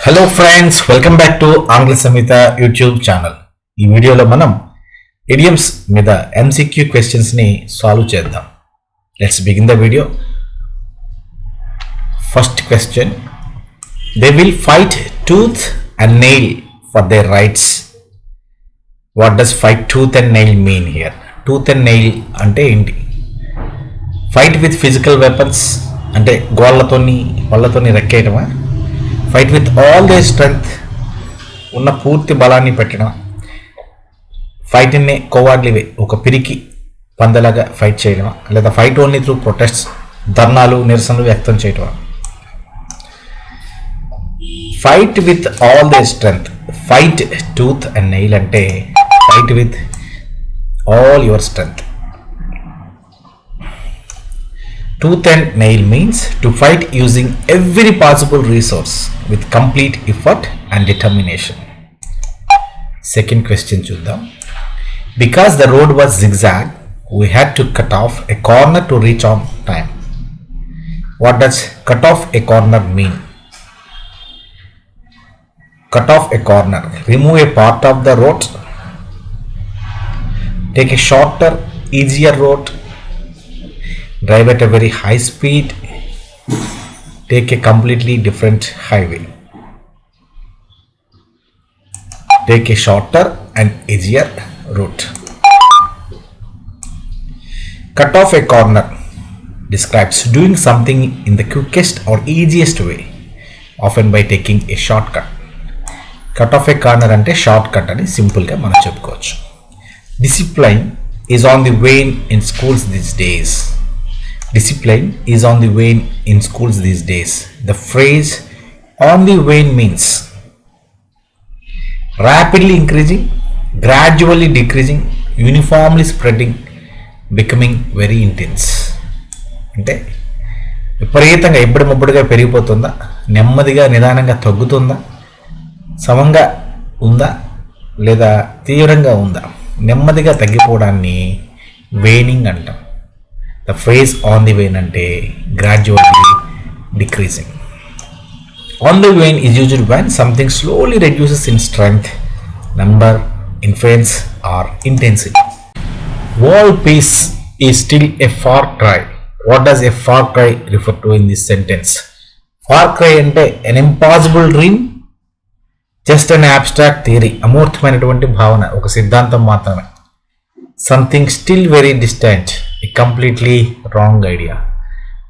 Hello friends, welcome back to ఆంగ్ల సంహిత YouTube channel. ఈ వీడియోలో మనం ఇడియమ్స్ మీద ఎంసీక్యూ క్వశ్చన్స్ని సాల్వ్ చేద్దాం. Let's begin the video. First question, they will fight tooth and nail for their rights. What does fight tooth and nail mean here? Tooth and nail అంటే ఏంటి? Fight with physical weapons అంటే గోళ్ళతోని పళ్ళతోని రెక్కేయటమా? Fight with all the strength, ఉన్న పూర్తి బలాన్ని పెట్టడం. ఫైట్ ఇన్ ఏ కోవార్డ్లీ వే, ఒక పిరికి పందలాగా ఫైట్ చేయడమా? లేదా ఫైట్ ఓన్లీ త్రూ ప్రొటెస్ట్, ధర్నాలు నిరసనలు వ్యక్తం చేయటమా? Fight with all the strength, fight tooth and nail అంటే fight with all your strength. Tooth and nail means to fight using every possible resource with complete effort and determination. Second question chuddam. Because the road was zigzag, we had to cut off a corner to reach on time. What does cut off a corner mean? Cut off a corner, remove a part of the road, take a shorter, easier road, drive at a very high speed, take a completely different highway. Take a shorter and easier route. Cut off a corner describes doing something in the quickest or easiest way, often by taking a shortcut. Cut off a corner ante shortcut ani simple ga మనం చెప్పుకోవచ్చు. Discipline is on the wane in schools these days. Discipline is on the wane in schools these days. The phrase on the wane means rapidly increasing, gradually decreasing, uniformly spreading, becoming very intense. అంటే విపరీతంగా ఎప్పుడముప్పుడుగా పెరిగిపోతుందా, నెమ్మదిగా నిదానంగా తగ్గుతుందా, సమంగా ఉందా, లేదా తీవ్రంగా ఉందా? నెమ్మదిగా తగ్గిపోవడాన్ని వేనింగ్ అంటాం. The phrase on the wane ante gradually decreasing. On the wane is used when something slowly reduces in strength, number, influence or intensity. World peace is still a far cry. What does a far cry refer to in this sentence? Far cry ante an impossible dream, just an abstract theory, అమూర్తమైనటువంటి భావన, ఒక సిద్ధాంతం మాత్రమే. Something still very distant, a completely wrong idea.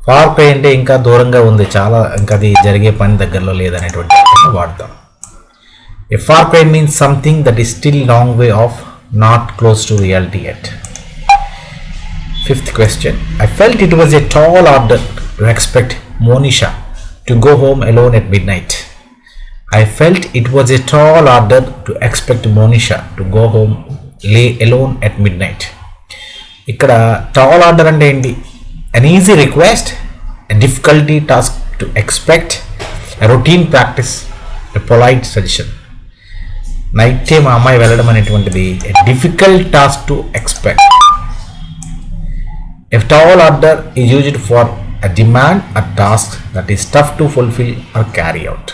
Far cry అంటే ఇంకా దూరంగా ఉంది, చాలా ఇంకా అది జరిగే పని దగ్గరలో లేదనేటువంటి వాడతాం. A far cry means something that is still long way off, not close to reality yet. Fifth question, I felt it was a tall order to expect Monisha to go home alone at midnight. I felt it was a tall order to expect Monisha to go home lay alone at midnight. ఇక్కడ tall order అంటే ఏంటి? an easy request, a difficulty task to expect, a routine practice, a polite suggestion. Night మా అమ్మాయి వెళ్ళడం అనేటువంటిది a difficult task to expect. A tall order is used for a demand, a task that is tough to fulfill or carry out.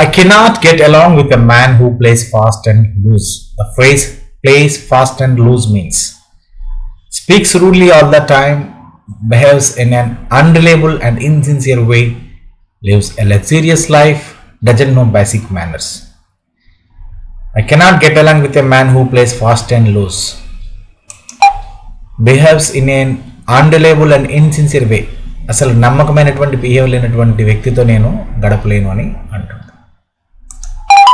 I cannot get along with a man who plays fast and loose. The phrase plays fast and loose means speaks rudely all the time, behaves in an unreliable and insincere way, lives a luxurious life, doesn't know basic manners. I cannot get along with a man who plays fast and loose. Behaves in an unreliable and insincere way. అసలు నమ్మకమైనటువంటి behave లేనటువంటి వ్యక్తితో నేను గడపలేను అని అంటుంది.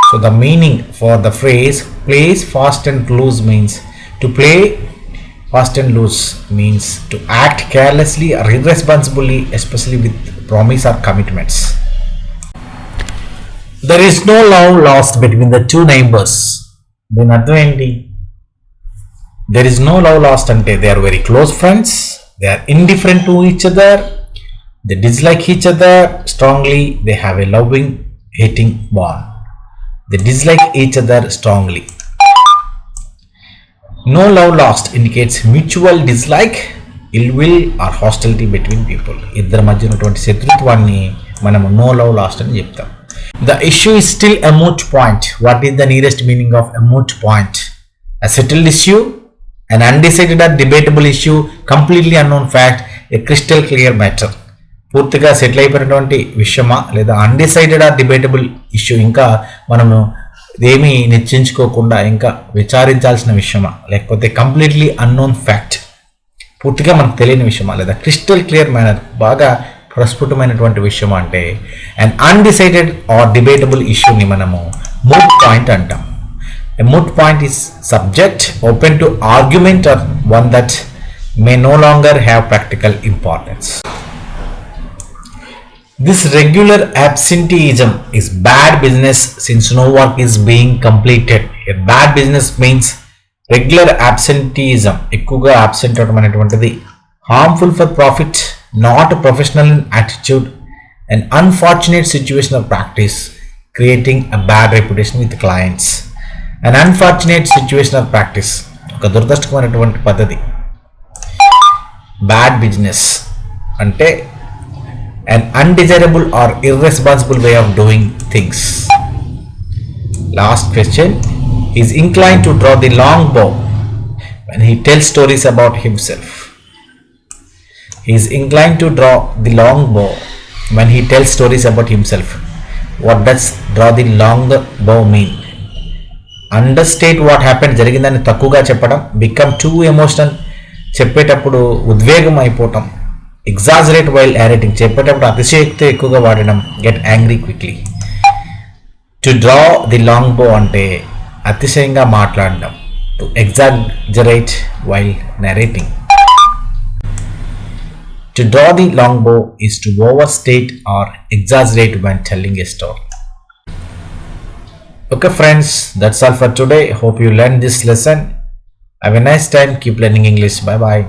So the meaning for the phrase plays fast and loose means to play fast and loose means to act carelessly or irresponsibly, especially with promise or commitments. There is no love lost between the two neighbors. Then అర్థం ఏంటి? There is no love lost ante they are very close friends, they are indifferent to each other, they dislike each other strongly, they have a loving hating bond. They dislike each other strongly. No love lost indicates mutual dislike, ill will or hostility between people. ఇద్దరి మధ్య ఉన్నటువంటి శత్రుత్వాన్ని మనము no love last అని చెప్తాం. The issue is still a moot point. What is the nearest meaning of a moot point? A settled issue, an undecided or debatable issue, completely unknown fact, a crystal clear matter. పూర్తిగా settle అయిపోయినటువంటి విషయమా లేదా undecided are debatable issue, ఇంకా మనము ఏమీ నిశ్చయించుకోకుండా ఇంకా విచారించాల్సిన విషయమా, లేకపోతే కంప్లీట్లీ అన్నోన్ ఫ్యాక్ట్, పూర్తిగా మనకు తెలియని విషయమా, లేదా క్రిస్టల్ క్లియర్ మేనర్, బాగా ప్రస్ఫుటమైనటువంటి విషయమా అంటే అండ్ అన్డిసైడెడ్ ఆర్ డిబేటబుల్ ఇష్యూని మనము మూట్ పాయింట్ అంటాం. A moot point is subject open to argument or one that may no longer have practical importance. This regular absenteeism is bad business since no work is being completed. A bad business means regular absenteeism. ఎక్కువగా absent అవడం అనేటువంటిది harmful for profit, not professional in attitude, an unfortunate situation or practice, creating a bad reputation with clients. An unfortunate situation or practice, ఒక దురదృష్టకరమైనటువంటి పద్ధతి. Bad business అంటే an undesirable or irresponsible way of doing things. Last question. He is inclined to draw the long bow when he tells stories about himself. He is inclined to draw the long bow when he tells stories about himself. What does draw the long bow mean? Understate what happen, జరిగిందని తక్కువగా చెప్పడం. Become two emotional, చెప్పేటప్పుడు ఉద్వేగం అయిపోవటం. Exaggerate while యారేటింగ్, చెప్పేటప్పుడు అతిశయోక్తి ఎక్కువగా వాడడం. Get angry quickly. To draw the long బో అంటే అతిశయంగా మాట్లాడడం. To exaggerate while narrating. To draw the long బో is to overstate or exaggerate when telling a story. Okay friends, that's all for today. Hope you learned this lesson. Have a nice time. Keep learning English. Bye bye.